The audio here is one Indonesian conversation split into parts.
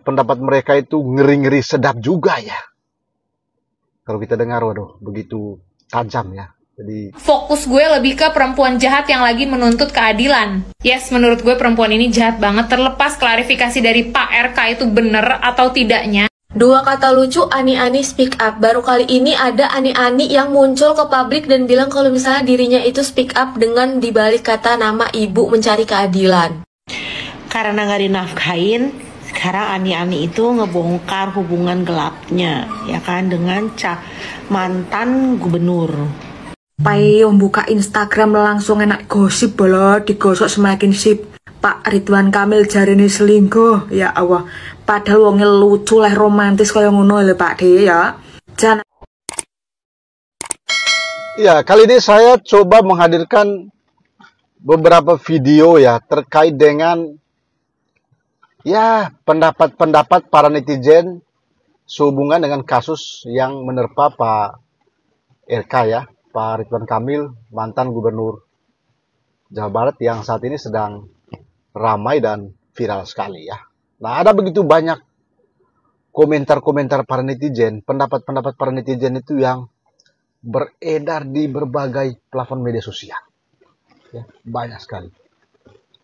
pendapat mereka itu ngeri-ngeri sedap juga ya. Kalau kita dengar, waduh, begitu tajam ya. Jadi fokus gue lebih ke perempuan jahat yang lagi menuntut keadilan. Yes, menurut gue perempuan ini jahat banget, terlepas klarifikasi dari Pak RK itu bener atau tidaknya. Dua kata lucu, Ani-Ani speak up. Baru kali ini ada Ani-Ani yang muncul ke publik dan bilang kalau misalnya dirinya itu speak up dengan dibalik kata nama ibu mencari keadilan. Karena nggak dinafkahin, sekarang Ani-Ani itu ngebongkar hubungan gelapnya, ya kan, dengan mantan gubernur. Payo buka Instagram langsung enak gosip bola, digosok semakin sip. Pak Ridwan Kamil jarine selingkuh, ya Allah. Padahal wonge lucu lah, romantis kaya ngono lho Pak De ya. Jangan. ya, kali ini saya coba menghadirkan beberapa video ya terkait dengan ya pendapat-pendapat para netizen sehubungan dengan kasus yang menerpa Pak RK ya, Pak Ridwan Kamil, mantan gubernur Jawa Barat yang saat ini sedang ramai dan viral sekali ya. Nah, ada begitu banyak komentar-komentar para netizen, pendapat-pendapat para netizen itu yang beredar di berbagai platform media sosial. Ya, banyak sekali.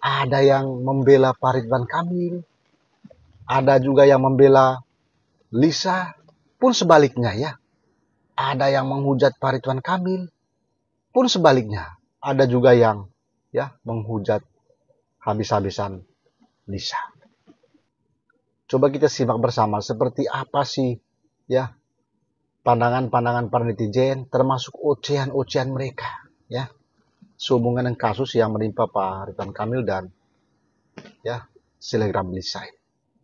Ada yang membela Pak Ridwan Kamil, ada juga yang membela Lisa, pun sebaliknya ya. Ada yang menghujat Pak Ridwan Kamil, pun sebaliknya. Ada juga yang ya menghujat habis-habisan Lisa. Coba kita simak bersama seperti apa sih ya pandangan-pandangan para netizen, termasuk ocehan-ocehan mereka ya sehubungan dengan kasus yang menimpa Pak Ridwan Kamil dan ya selebgram Lisa.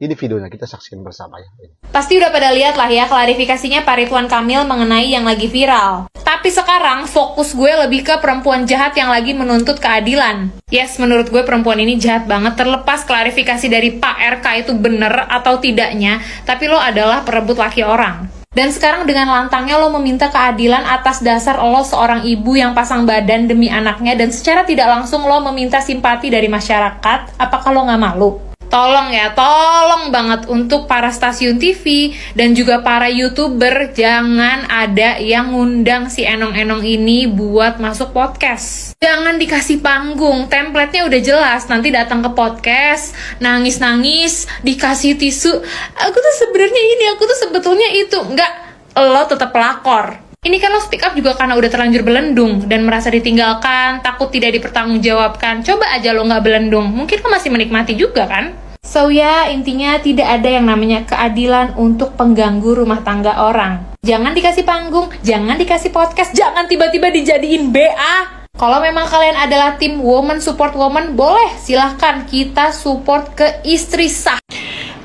Ini videonya, kita saksikan bersama ya. Pasti udah pada lihat lah ya klarifikasinya Pak Ridwan Kamil mengenai yang lagi viral. Tapi sekarang fokus gue lebih ke perempuan jahat yang lagi menuntut keadilan. Yes, menurut gue perempuan ini jahat banget, terlepas klarifikasi dari Pak RK itu bener atau tidaknya, tapi lo adalah perebut laki orang. Dan sekarang dengan lantangnya lo meminta keadilan atas dasar lo seorang ibu yang pasang badan demi anaknya, dan secara tidak langsung lo meminta simpati dari masyarakat. Apakah lo nggak malu? Tolong ya, tolong banget untuk para stasiun TV dan juga para YouTuber, jangan ada yang ngundang si Enong-Enong ini buat masuk podcast. Jangan dikasih panggung, template-nya udah jelas, nanti datang ke podcast, nangis-nangis, dikasih tisu, aku tuh sebenarnya ini, aku tuh sebetulnya itu. Enggak, lo tetap pelakor. Ini kan lo speak up juga karena udah terlanjur belendung dan merasa ditinggalkan, takut tidak dipertanggungjawabkan. Coba aja lo nggak belendung, mungkin lo masih menikmati juga kan? So ya, intinya tidak ada yang namanya keadilan untuk pengganggu rumah tangga orang. Jangan dikasih panggung, jangan dikasih podcast, jangan tiba-tiba dijadiin BA. Kalau memang kalian adalah tim woman support woman, boleh silahkan kita support ke istri sah.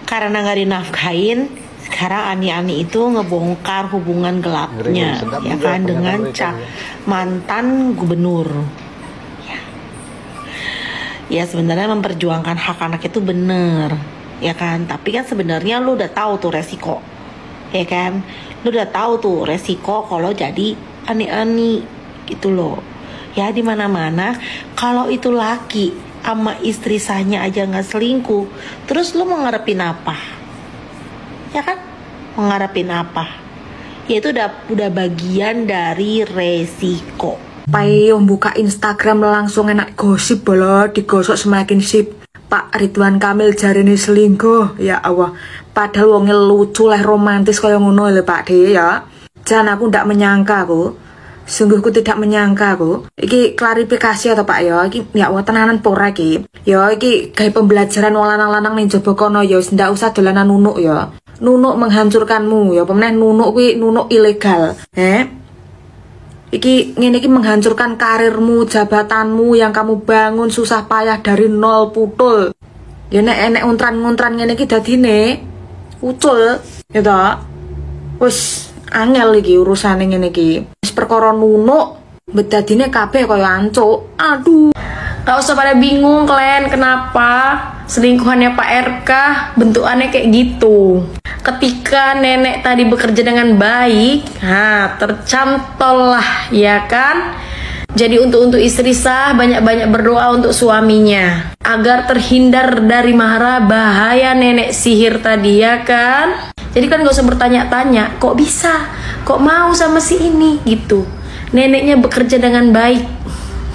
Karena nggak dinafkahin, sekarang Ani-Ani itu ngebongkar hubungan gelapnya, ya kan, dengan mantan gubernur. Ya sebenarnya memperjuangkan hak anak itu bener, ya kan. Tapi kan sebenarnya lu udah tahu tuh resiko, ya kan. Lu udah tahu tuh resiko kalau jadi Ani-Ani gitu loh. Ya di mana-mana kalau itu laki sama istri sahnya aja nggak selingkuh, terus lu mau ngarepin apa? Ya kan, mengharapin apa? Ya itu udah bagian dari resiko. Payo buka Instagram langsung enak gosip bola, digosok semakin sip. Pak Ridwan Kamil jarine selingkuh, ya Allah. Padahal wonge lucu lah, romantis kaya ngono lho Pak De ya. Jan aku ndak menyangka aku. Sungguh ku tidak menyangka aku. Iki klarifikasi atau Pak ya, iki ya Allah tenanan pora iki. Ya iki gawe pembelajaran wong lanang-lanang ning jaba kono ya, ndak usah dolanan nunuk ya. Nunuk menghancurkanmu ya, pemeneh nunuk kuwi nunuk ilegal. Iki ngene iki menghancurkan karirmu, jabatanmu yang kamu bangun susah payah dari nol putul. Ya nek enek untran-untran ngene iki dadine ucul, ya ta. Wis angel iki urusane ngene iki. Wis perkara nunuk, bedadine kabeh kaya ancuk. Aduh. Gak usah pada bingung kalian kenapa selingkuhannya Pak RK bentukannya kayak gitu. Ketika nenek tadi bekerja dengan baik, tercantol lah ya kan. Jadi untuk istri sah banyak-banyak berdoa untuk suaminya agar terhindar dari mara bahaya nenek sihir tadi, ya kan? Jadi kan gak usah bertanya-tanya, kok bisa, kok mau sama si ini gitu. Neneknya bekerja dengan baik.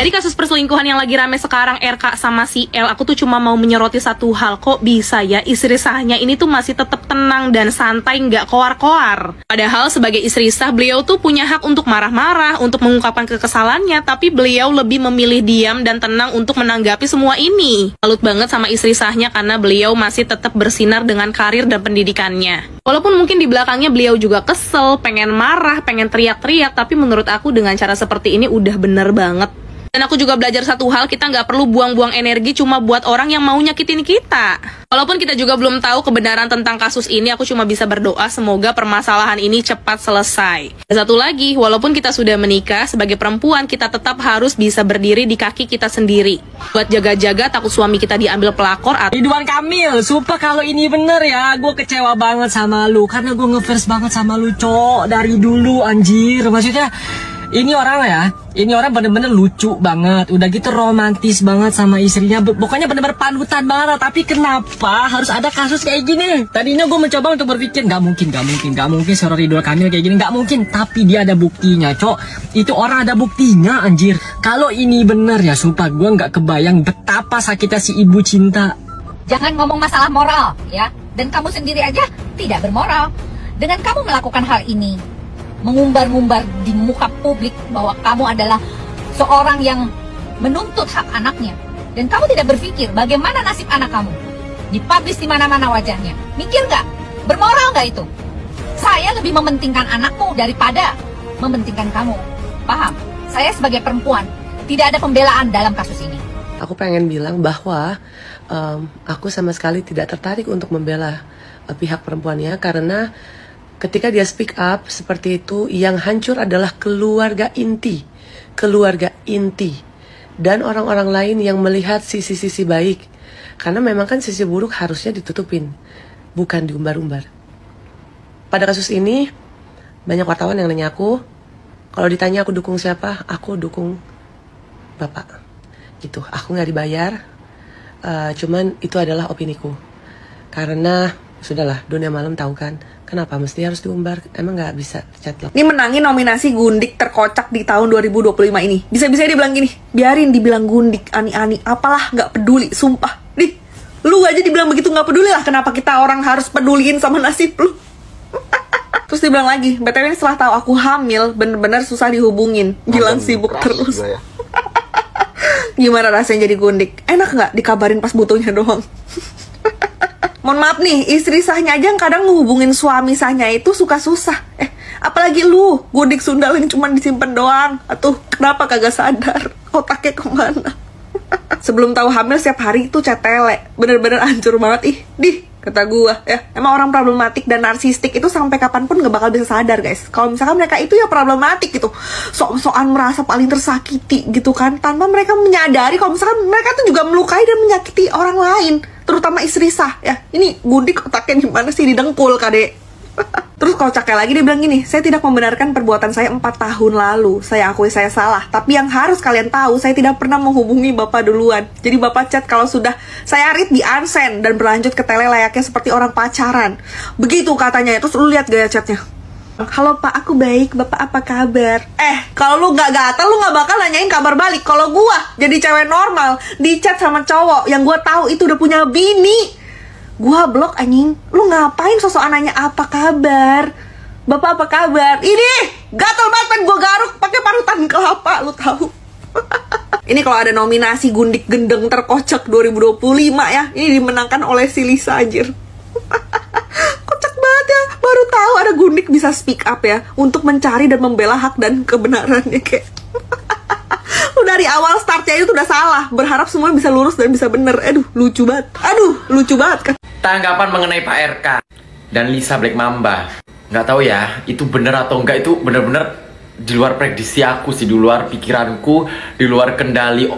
Jadi kasus perselingkuhan yang lagi rame sekarang RK sama si L, aku tuh cuma mau menyoroti satu hal. Kok bisa ya istri sahnya ini tuh masih tetap tenang dan santai, nggak koar-koar. Padahal sebagai istri sah, beliau tuh punya hak untuk marah-marah, untuk mengungkapkan kekesalannya. Tapi beliau lebih memilih diam dan tenang untuk menanggapi semua ini. Salut banget sama istri sahnya karena beliau masih tetap bersinar dengan karir dan pendidikannya. Walaupun mungkin di belakangnya beliau juga kesel, pengen marah, pengen teriak-teriak. Tapi menurut aku dengan cara seperti ini udah bener banget. Dan aku juga belajar satu hal, kita nggak perlu buang-buang energi cuma buat orang yang mau nyakitin kita. Walaupun kita juga belum tahu kebenaran tentang kasus ini, aku cuma bisa berdoa semoga permasalahan ini cepat selesai. Dan satu lagi, walaupun kita sudah menikah, sebagai perempuan kita tetap harus bisa berdiri di kaki kita sendiri. Buat jaga-jaga takut suami kita diambil pelakor atau... Ridwan Kamil, sumpah kalau ini bener ya, gue kecewa banget sama lu. Karena gue ngefans banget sama lu, cok. Dari dulu, anjir. Maksudnya... ini orang bener-bener lucu banget. Udah gitu romantis banget sama istrinya. Pokoknya bener-bener panutan banget. Tapi kenapa harus ada kasus kayak gini? Tadinya gue mencoba untuk berpikir gak mungkin seorang Ridwan Kamil kayak gini, gak mungkin. Tapi dia ada buktinya, cok. Itu orang ada buktinya, anjir. Kalau ini bener ya, sumpah gue gak kebayang betapa sakitnya si ibu cinta. Jangan ngomong masalah moral, ya. Dan kamu sendiri aja tidak bermoral. Dengan kamu melakukan hal ini, mengumbar-ngumbar di muka publik bahwa kamu adalah seorang yang menuntut hak anaknya, dan kamu tidak berpikir bagaimana nasib anak kamu, dipublish di mana-mana wajahnya. Mikir nggak? Bermoral nggak itu? Saya lebih mementingkan anakmu daripada mementingkan kamu. Paham? Saya sebagai perempuan tidak ada pembelaan dalam kasus ini. Aku pengen bilang bahwa aku sama sekali tidak tertarik untuk membela pihak perempuannya, karena ketika dia speak up seperti itu, yang hancur adalah keluarga inti dan orang-orang lain yang melihat sisi-sisi baik. Karena memang kan sisi buruk harusnya ditutupin, bukan diumbar-umbar. Pada kasus ini, banyak wartawan yang nanya aku, kalau ditanya aku dukung siapa, aku dukung Bapak. Gitu, aku nggak dibayar, cuman itu adalah opiniku. Karena sudahlah, dunia malam tahu kan, kenapa mesti harus diumbar? Emang nggak bisa chat lo? Ini menangin nominasi Gundik terkocak di tahun 2025 ini. Bisa-bisa dibilang gini, biarin dibilang Gundik, ani-ani, apalah, nggak peduli, sumpah. Nih, lu aja dibilang begitu nggak peduli lah, kenapa kita orang harus peduliin sama nasib lu? Terus dibilang lagi, BTW setelah tahu aku hamil, bener-bener susah dihubungin, bilang sibuk terus. Ya. Gimana rasanya jadi Gundik? Enak nggak dikabarin pas butuhnya doang? Mohon maaf nih, istri sahnya aja yang kadang ngehubungin suami sahnya itu suka susah. Apalagi lu, Gundik Sundal yang cuma disimpan doang. Atuh, kenapa kagak sadar? Otaknya kemana? Sebelum tahu hamil setiap hari itu chat tele. Bener-bener hancur banget, kata gua ya. Emang orang problematik dan narsistik itu sampai kapanpun gak bakal bisa sadar, guys. Kalau misalkan mereka itu ya problematik gitu, sok-sokan merasa paling tersakiti gitu kan, tanpa mereka menyadari kalau misalkan mereka tuh juga melukai dan menyakiti orang lain, terutama istri sah ya. Ini Gundik otaknya gimana sih, didengkul kadek. Terus kocaknya lagi dia bilang gini, saya tidak membenarkan perbuatan saya 4 tahun lalu. Saya akui saya salah. Tapi yang harus kalian tahu, saya tidak pernah menghubungi Bapak duluan. Jadi Bapak chat kalau sudah saya read di unsend dan berlanjut ke tele layaknya seperti orang pacaran. Begitu katanya. Terus lu lihat gaya chatnya. Halo Pak, aku baik. Bapak apa kabar? Kalau lu gak gatal, lu gak bakal nanyain kabar balik. Kalau gua jadi cewek normal, di chat sama cowok yang gua tahu itu udah punya bini, gua blok anjing. Lu ngapain sosok anaknya apa kabar? Bapak apa kabar? Ini gatal banget, gua garuk pakai parutan kelapa, lu tahu. Ini kalau ada nominasi Gundik Gendeng terkocak 2025 ya, ini dimenangkan oleh si Lisa anjir. Kocak banget ya, baru tahu ada Gundik bisa speak up ya untuk mencari dan membela hak dan kebenarannya kayak. Lu dari awal startnya itu udah salah, berharap semua bisa lurus dan bisa bener. Lucu banget kan. Tanggapan mengenai Pak RK dan Lisa Black Mamba, nggak tahu ya itu bener atau enggak, itu bener-bener di luar prediksi aku sih, di luar pikiranku, di luar kendali.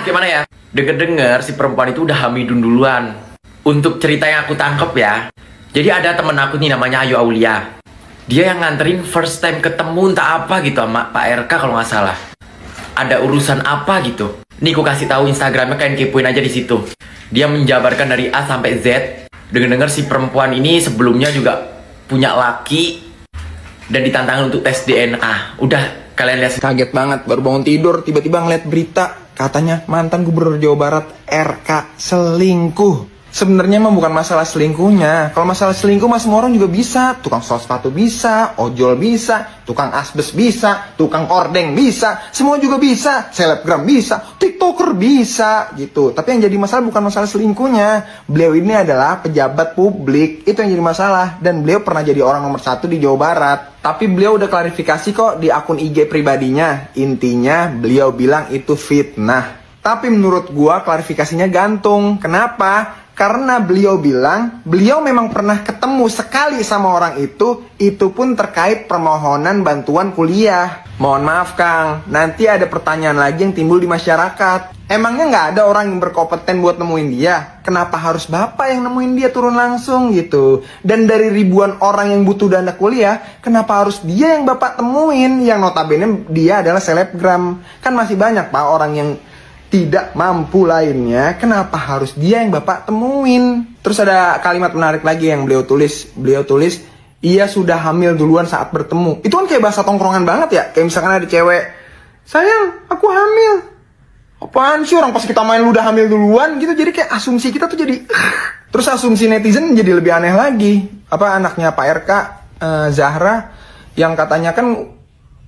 Gimana ya? Denger-denger si perempuan itu udah hamidun duluan. Untuk cerita yang aku tangkep ya, jadi ada temen aku nih namanya Ayu Aulia. Dia yang nganterin first time ketemu entah apa gitu sama Pak RK kalau nggak salah. ada urusan apa gitu. Nih aku kasih tahu Instagramnya, kalian kepoin aja di situ. Dia menjabarkan dari A sampai Z. Dengar-dengar si perempuan ini sebelumnya juga punya laki dan ditantangin untuk tes DNA. Udah, kalian lihat. Kaget banget, baru bangun tidur tiba-tiba ngeliat berita katanya mantan gubernur Jawa Barat RK selingkuh. Sebenarnya mah bukan masalah selingkuhnya. Kalau masalah selingkuh mah semua orang juga bisa. Tukang sol sepatu bisa, ojol bisa, tukang asbes bisa, tukang ordeng bisa, semua juga bisa. Selebgram bisa, TikToker bisa gitu. Tapi yang jadi masalah bukan masalah selingkuhnya. Beliau ini adalah pejabat publik, itu yang jadi masalah. Dan beliau pernah jadi orang nomor 1 di Jawa Barat. Tapi beliau udah klarifikasi kok di akun IG pribadinya. Intinya beliau bilang itu fitnah. Tapi menurut gua klarifikasinya gantung. Kenapa? Karena beliau bilang, beliau memang pernah ketemu sekali sama orang itu pun terkait permohonan bantuan kuliah. Mohon maaf Kang, nanti ada pertanyaan lagi yang timbul di masyarakat. Emangnya nggak ada orang yang berkompeten buat nemuin dia? Kenapa harus Bapak yang nemuin dia turun langsung gitu? Dan dari ribuan orang yang butuh dana kuliah, kenapa harus dia yang Bapak temuin? Yang notabene dia adalah selebgram. Kan masih banyak Pak orang yang tidak mampu lainnya, kenapa harus dia yang Bapak temuin? Terus ada kalimat menarik lagi yang beliau tulis. Beliau tulis, ia sudah hamil duluan saat bertemu. Itu kan kayak bahasa tongkrongan banget ya. Kayak misalkan ada cewek, sayang, aku hamil. Apaan sih orang pas kita main lu udah hamil duluan gitu. Jadi kayak asumsi kita tuh jadi terus asumsi netizen jadi lebih aneh lagi. Apa anaknya Pak RK, Zahra, yang katanya kan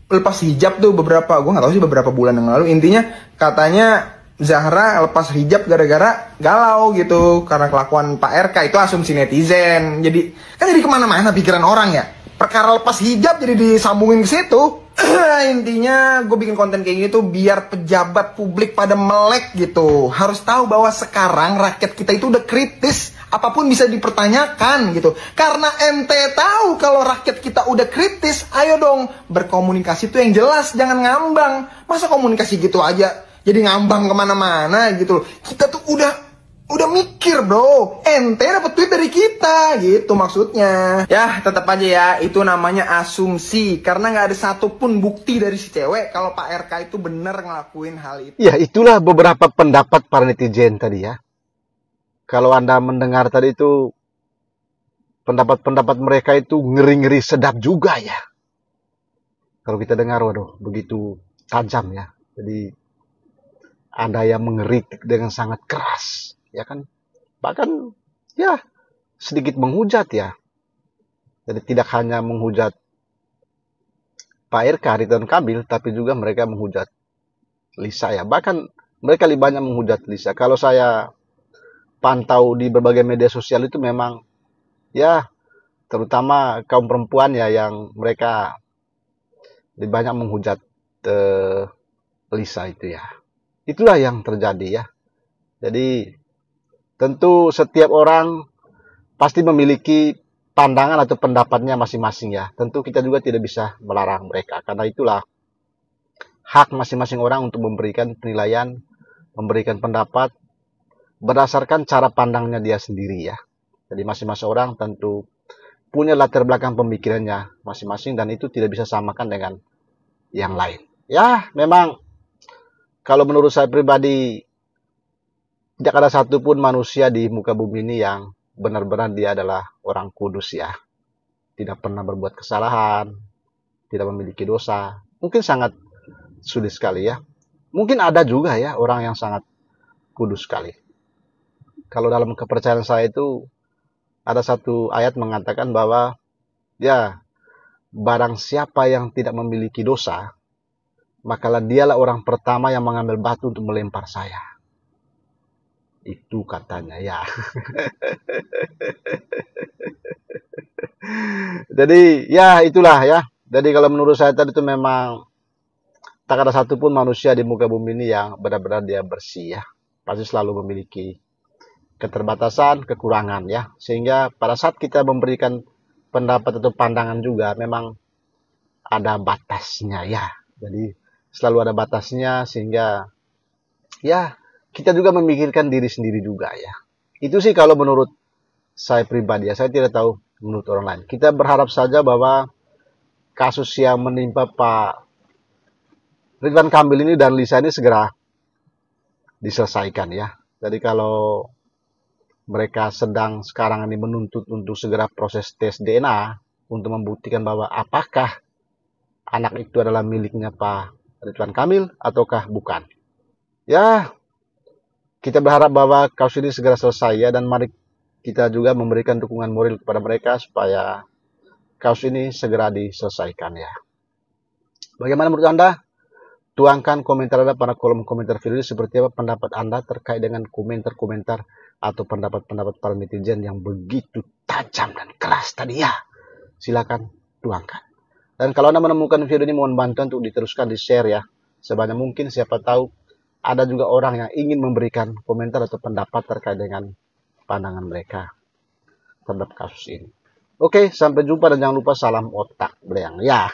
lepas hijab tuh beberapa, gue gak tahu sih beberapa bulan yang lalu. Intinya katanya Zahra lepas hijab gara-gara galau gitu karena kelakuan Pak RK. Itu asumsi netizen. Jadi kan jadi kemana-mana pikiran orang ya. Perkara lepas hijab jadi disambungin ke situ. Intinya gue bikin konten kayak gini tuh biar pejabat publik pada melek gitu. Harus tahu bahwa sekarang rakyat kita itu udah kritis. Apapun bisa dipertanyakan gitu. Karena ente tahu kalau rakyat kita udah kritis, ayo dong berkomunikasi tuh yang jelas, jangan ngambang. Masa komunikasi gitu aja jadi ngambang kemana-mana gitu loh. Kita tuh udah mikir bro, ente dapet duit dari kita gitu maksudnya. Ya tetap aja ya, itu namanya asumsi. Karena nggak ada satupun bukti dari si cewek kalau Pak RK itu bener ngelakuin hal itu. Ya itulah beberapa pendapat para netizen tadi ya. Kalau Anda mendengar tadi itu, pendapat-pendapat mereka itu ngeri-ngeri sedap juga ya. Kalau kita dengar, waduh, begitu tajam ya. Jadi, ada yang mengeritik dengan sangat keras, ya kan? Bahkan, ya, sedikit menghujat ya. Jadi, tidak hanya menghujat Pak RK, Ridwan Kamil, tapi juga mereka menghujat Lisa ya. Bahkan, mereka lebih banyak menghujat Lisa. Kalau saya pantau di berbagai media sosial itu memang ya terutama kaum perempuan ya yang mereka lebih banyak menghujat Lisa itu ya. Itulah yang terjadi ya. Jadi tentu setiap orang pasti memiliki pandangan atau pendapatnya masing-masing ya. Tentu kita juga tidak bisa melarang mereka karena itulah hak masing-masing orang untuk memberikan penilaian, memberikan pendapat berdasarkan cara pandangnya dia sendiri ya. Jadi masing-masing orang tentu punya latar belakang pemikirannya masing-masing dan itu tidak bisa samakan dengan yang lain. Ya memang kalau menurut saya pribadi tidak ada satupun manusia di muka bumi ini yang benar-benar dia adalah orang kudus ya. Tidak pernah berbuat kesalahan, tidak memiliki dosa. Mungkin sangat sulit sekali ya. Mungkin ada juga ya orang yang sangat kudus sekali. Kalau dalam kepercayaan saya itu ada satu ayat mengatakan bahwa ya barang siapa yang tidak memiliki dosa, makalah dialah orang pertama yang mengambil batu untuk melempar saya. Itu katanya ya. Jadi ya itulah ya. Jadi kalau menurut saya tadi itu memang tak ada satupun manusia di muka bumi ini yang benar-benar dia bersih ya. Pasti selalu memiliki keterbatasan, kekurangan ya. Sehingga pada saat kita memberikan pendapat atau pandangan juga memang ada batasnya ya. Jadi selalu ada batasnya sehingga ya kita juga memikirkan diri sendiri juga ya. Itu sih kalau menurut saya pribadi ya. Saya tidak tahu menurut orang lain. Kita berharap saja bahwa kasus yang menimpa Pak Ridwan Kamil ini dan Lisa ini segera diselesaikan ya. Jadi kalau mereka sedang sekarang ini menuntut untuk segera proses tes DNA untuk membuktikan bahwa apakah anak itu adalah miliknya Pak Ridwan Kamil ataukah bukan. Ya, kita berharap bahwa kasus ini segera selesai ya, dan mari kita juga memberikan dukungan moral kepada mereka supaya kasus ini segera diselesaikan ya. Bagaimana menurut Anda? Tuangkan komentar Anda pada kolom komentar video ini, seperti apa pendapat Anda terkait dengan komentar-komentar atau pendapat-pendapat para netizen yang begitu tajam dan keras tadi ya. Silakan tuangkan. Dan kalau Anda menemukan video ini, mohon bantuan untuk diteruskan di share ya, sebanyak mungkin. Siapa tahu ada juga orang yang ingin memberikan komentar atau pendapat terkait dengan pandangan mereka terhadap kasus ini. Oke, sampai jumpa dan jangan lupa salam otak belayang ya.